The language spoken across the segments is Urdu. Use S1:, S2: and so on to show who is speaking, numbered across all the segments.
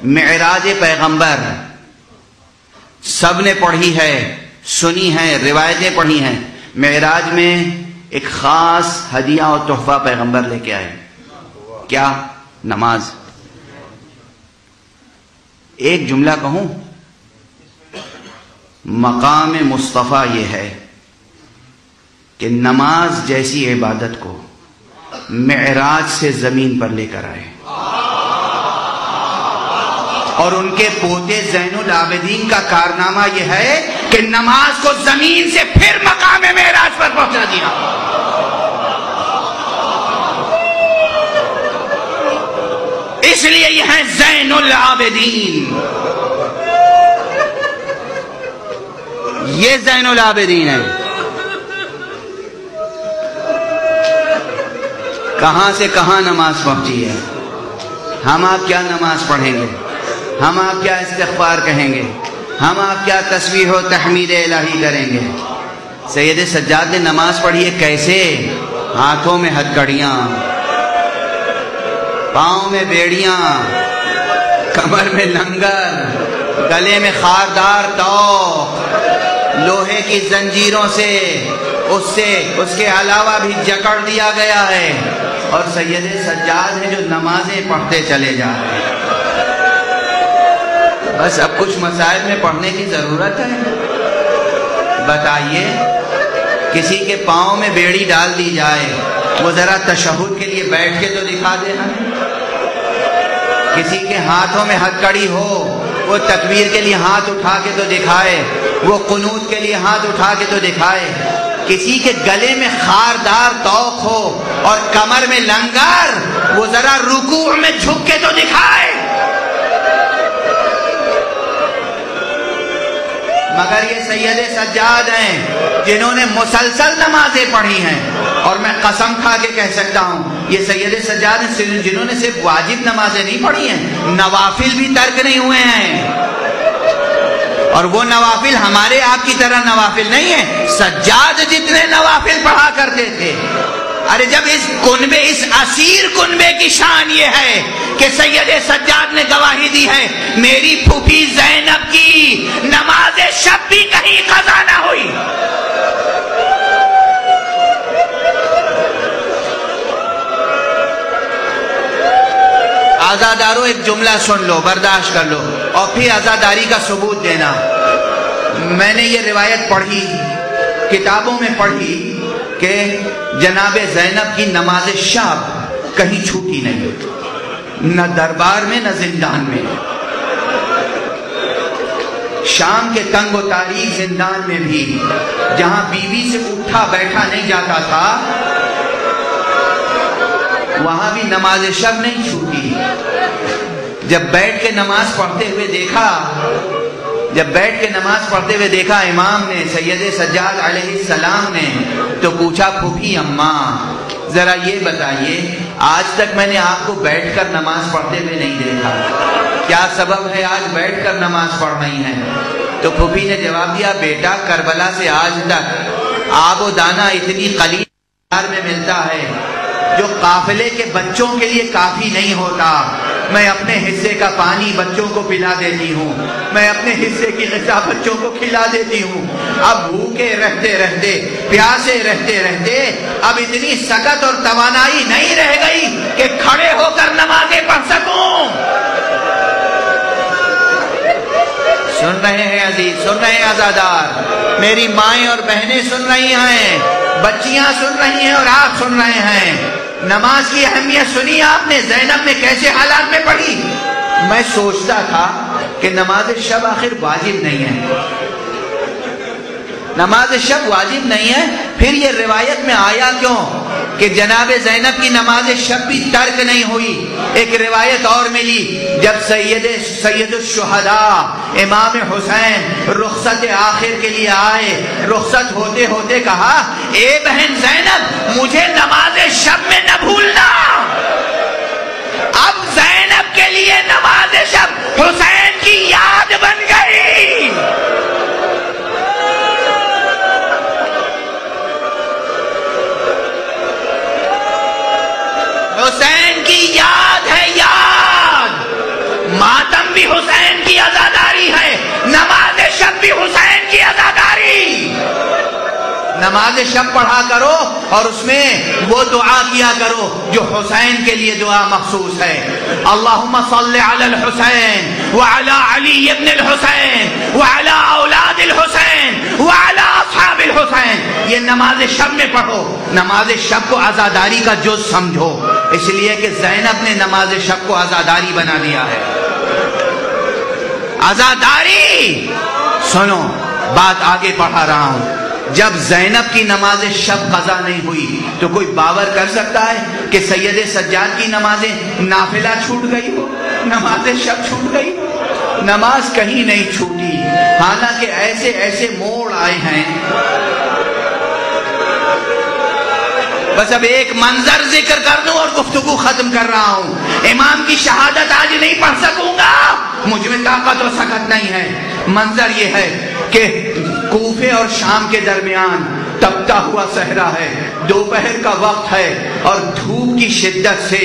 S1: معراج پیغمبر سب نے پڑھی ہے، سنی ہے، روایتیں پڑھی ہیں. معراج میں ایک خاص ہدیہ اور تحفہ پیغمبر لے کے آئے. کیا؟ نماز. ایک جملہ کہوں، مقام مصطفیٰ یہ ہے کہ نماز جیسی عبادت کو معراج سے زمین پر لے کر آئے، اور ان کے پوتے زین العابدین کا کارنامہ یہ ہے کہ نماز کو زمین سے پھر مقام معراج پر پہنچا دیا. اس لیے یہ ہے زین العابدین. یہ زین العابدین ہے. کہاں سے کہاں نماز پہنچی ہے. ہم آپ کیا نماز پڑھیں گے، ہم آپ کیا استغفار کہیں گے، ہم آپ کیا تسبیح و تحمید الہی کریں گے. سید سجاد نے نماز پڑھی ہے کیسے؟ ہاتھوں میں ہتھکڑیاں، پاؤں میں بیڑیاں، کمر میں لنگر، گلے میں خاردار توق، لوہے کی زنجیروں سے اس کے علاوہ بھی جکڑ دیا گیا ہے. اور سید سجاد ہیں جو نمازیں پڑھتے چلے جا رہے ہیں. بس اب کچھ مسائل میں پڑھنے کی ضرورت ہے. بتائیے، کسی کے پاؤں میں بیڑی ڈال دی جائے، وہ ذرا تشہد کے لیے بیٹھ کے تو دکھا دینا. کسی کے ہاتھوں میں ہتھکڑی ہو، وہ تکبیر کے لیے ہاتھ اٹھا کے تو دکھائے، وہ قنوت کے لیے ہاتھ اٹھا کے تو دکھائے. کسی کے گلے میں خاردار توق ہو اور کمر میں لنگر، وہ ذرا رکوع میں جھک کے تو دکھائے. مگر یہ سید سجاد ہیں جنہوں نے مسلسل نمازیں پڑھی ہیں. اور میں قسم کھا کے کہہ سکتا ہوں، یہ سید سجاد ہیں جنہوں نے صرف واجب نمازیں نہیں پڑھی ہیں، نوافل بھی ترک نہیں ہوئے ہیں. اور وہ نوافل ہمارے آپ کی طرح نوافل نہیں ہیں. سجاد جتنے نوافل پڑھا کرتے تھے. ارے جب اس اسیر کنبے کی شان یہ ہے کہ سید سجاد نے گواہی دی ہے، میری پھوپھی زینب کی نماز شب بھی کہیں قضا نہ ہوئی. آزادارو، ایک جملہ سن لو، برداشت کر لو، اور پھر آزاداری کا ثبوت دینا. میں نے یہ روایت پڑھی، کتابوں میں پڑھی کہ جناب زینب کی نماز شب کہیں چھوٹی نہیں ہوتی، نہ دربار میں نہ زندان میں. شام کے تنگ و تاریک زندان میں بھی جہاں بیوی سے اٹھا بیٹھا نہیں جاتا تھا، وہاں بھی نماز شب نہیں چھوٹی. جب بیٹھ کے نماز پڑھتے ہوئے دیکھا امام نے، سید سجاد علیہ السلام نے، تو پوچھا، پھوپھی اماں ذرا یہ بتائیے، آج تک میں نے آپ کو بیٹھ کر نماز پڑھتے ہوئے نہیں دیکھا، کیا سبب ہے آج بیٹھ کر نماز پڑھ رہی ہیں؟ تو پھوپھی نے جواب دیا، بیٹا کربلا سے آج تک آب و دانہ اتنی قلیل میں ملتا ہے جو قافلے کے بچوں کے لیے کافی نہیں ہوتا. میں اپنے حصے کا پانی بچوں کو پلا دیتی ہوں، میں اپنے حصے کی غذا بچوں کو کھلا دیتی ہوں. اب بھوکے رہتے رہتے، پیاسے رہتے رہتے اب اتنی سکت اور توانائی نہیں رہ گئی کہ کھڑے ہو کر نمازیں پڑھ سکوں. سن رہے ہیں عزیز، سن رہے ہیں آزادار، میری مائیں اور بہنیں سن رہی ہیں، بچیاں سن رہی ہیں اور آپ سن رہے ہیں. نماز کی اہمیت سنی آپ نے، زینب نے کیسے حالات میں پڑھی. میں سوچتا تھا کہ نماز شب آخر واجب نہیں ہے، نماز شب واجب نہیں ہے، پھر یہ روایت میں آیا کیوں کہ جناب زینب کی نماز شب بھی ترک نہیں ہوئی. ایک روایت اور ملی، جب سید الشہداء امام حسین رخصت آخر کے لیے آئے، رخصت ہوتے ہوتے کہا، اے بہن زینب مجھے نماز شب میں نہ بھولنا. اب زینب کے لیے نماز شب حسین کی یاد بن گئی. حسین کی یاد ہے، یاد ماتم بھی حسین کی عزاداری ہے، نماز شب بھی حسین کی عزاداری۔ نماز شب پڑھا کرو اور اس میں وہ دعا کیا کرو جو حسین کے لیے دعا مخصوص ہے۔ اللہم صل علی الحسین وعلی علی ابن الحسین وعلی اولاد الحسین وعلی اصحاب الحسین، یہ نماز شب میں پڑھو۔ نماز شب کو عزاداری کا جز سمجھو، اس لیے کہ زینب نے نماز شب کو عزاداری بنا دیا ہے۔ عزاداری، سنو بات آگے پڑھا رہا ہوں۔ جب زینب کی نماز شب قضا نہیں ہوئی تو کوئی باور کر سکتا ہے کہ سید سجاد کی نمازیں نافلہ چھوٹ گئی ہو، نماز شب چھوٹ گئی ہو؟ نماز کہیں نہیں چھوٹی، حالانکہ ایسے ایسے موڑ آئے ہیں۔ بس اب ایک منظر ذکر کر دوں اور گفتگو ختم کر رہا ہوں۔ امام کی شہادت آج نہیں پڑھ سکوں گا، مجھ میں طاقت و سکت نہیں ہے۔ منظر یہ ہے کہ کوفے اور شام کے درمیان تپتا ہوا صحرا ہے، دوپہر کا وقت ہے اور دھوپ کی شدت سے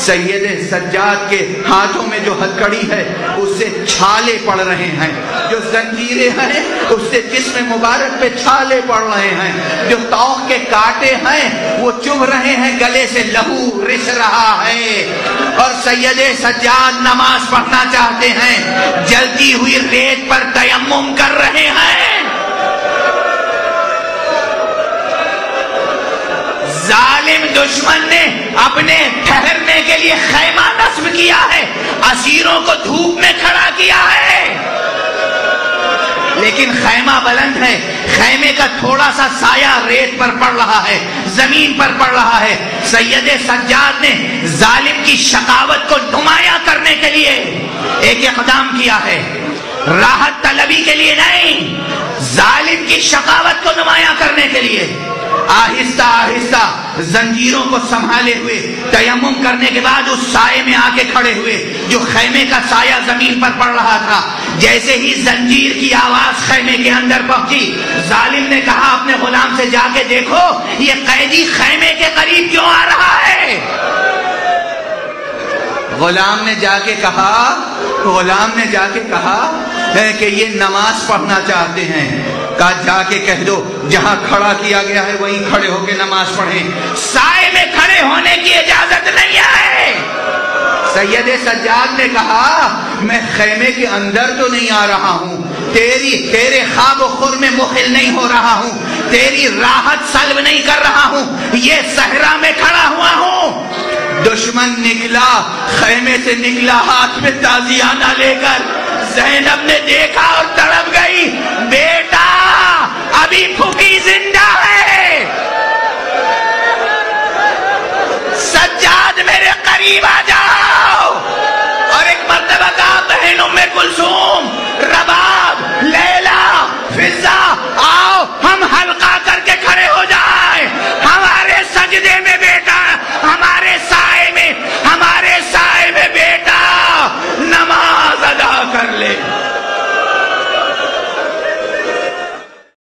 S1: سید سجاد کے ہاتھوں میں جو ہتھکڑی ہے اس سے چھالے پڑ رہے ہیں، جو زنجیریں ہیں اس سے جسم مبارک پہ چھالے پڑ رہے ہیں، جو توق کے کانٹے ہیں وہ چبھ رہے ہیں، گلے سے لہو رس رہا ہے، اور سید سجاد نماز پڑھنا چاہتے ہیں، جلتی ہوئی ریت پر تیمم کر رہے ہیں۔ ظالم دشمن نے اپنے ٹھہرنے کے لیے خیمہ نصب کیا ہے، اسیروں کو دھوپ میں کھڑا کیا ہے، لیکن خیمہ بلند ہے، خیمے کا تھوڑا سا سایہ ریت پر پڑ رہا ہے، زمین پر پڑ رہا ہے۔ سید سجاد نے ظالم کی شقاوت کو نمایاں کرنے کے لیے ایک اقدام کیا ہے، راحت طلبی کے لیے نہیں، ظالم کی شقاوت کو نمایاں کرنے کے لیے آہستہ آہستہ زنجیروں کو سنبھالے ہوئے تیمم کرنے کے بعد اس سائے میں آ کے کھڑے ہوئے جو خیمے کا سایہ زمین پر پڑ رہا تھا۔ جیسے ہی زنجیر کی آواز خیمے کے اندر پہنچی، ظالم نے کہا اپنے غلام سے جا کے دیکھو یہ قیدی خیمے کے قریب کیوں آ رہا ہے۔ غلام نے جا کے کہا کہ یہ نماز پڑھنا چاہتے ہیں۔ کہا جا کے کہہ دو جہاں کھڑا کیا گیا ہے وہیں کھڑے ہو کے نماز پڑھیں، سائے میں کھڑے ہونے کی اجازت نہیں ہے۔ سید سجاد نے کہا میں خیمے کے اندر تو نہیں آ رہا ہوں، تیرے خواب و خور میں مخل نہیں ہو رہا ہوں، تیری راحت سلب نہیں کر رہا ہوں، یہ صحرا میں کھڑا ہوا ہوں۔ دشمن نکلا، خیمے سے نکلا ہاتھ میں تازیانہ لے کر، زینب نے دیکھا اور تڑپ گئی، بیٹا ابھی پھوپھی زندہ ہے۔